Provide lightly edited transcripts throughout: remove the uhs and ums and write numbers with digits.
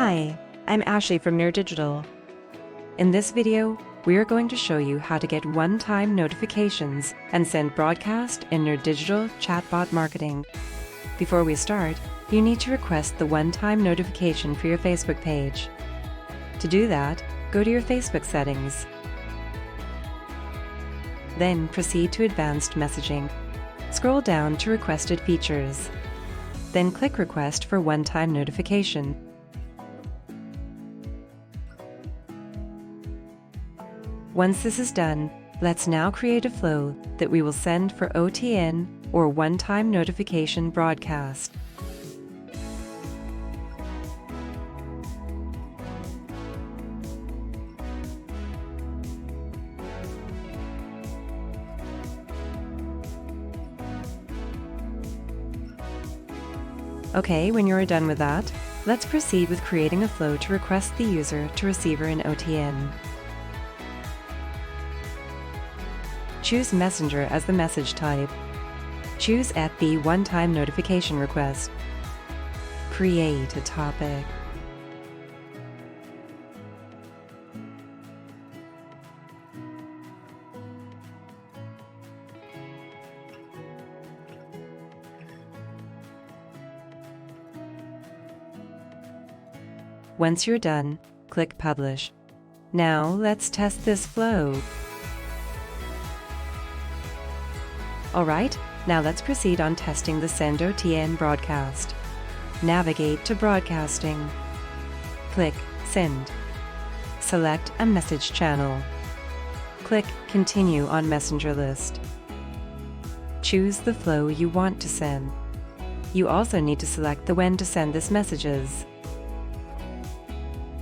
Hi, I'm Ashley from nerDigital. In this video, we are going to show you how to get one-time notifications and send broadcast in nerDigital chatbot marketing. Before we start, you need to request the one-time notification for your Facebook page. To do that, go to your Facebook settings. Then proceed to Advanced Messaging. Scroll down to Requested Features. Then click Request for one-time notification. Once this is done, let's now create a flow that we will send for OTN or one-time notification broadcast. Okay, when you're done with that, let's proceed with creating a flow to request the user to receiver in OTN. Choose Messenger as the message type. Choose FB one-time notification request. Create a topic. Once you're done, click Publish. Now let's test this flow. Alright, now let's proceed on testing the Send OTN broadcast. Navigate to Broadcasting. Click Send. Select a message channel. Click Continue on Messenger list. Choose the flow you want to send. You also need to select the when to send this messages.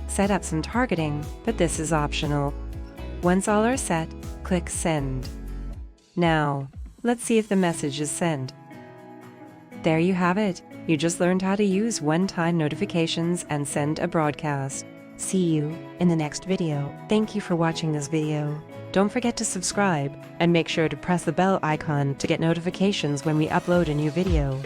Set up some targeting, but this is optional. Once all are set, click Send. Now, let's see if the message is sent. There you have it. You just learned how to use one-time notifications and send a broadcast. See you in the next video. Thank you for watching this video. Don't forget to subscribe and make sure to press the bell icon to get notifications when we upload a new video.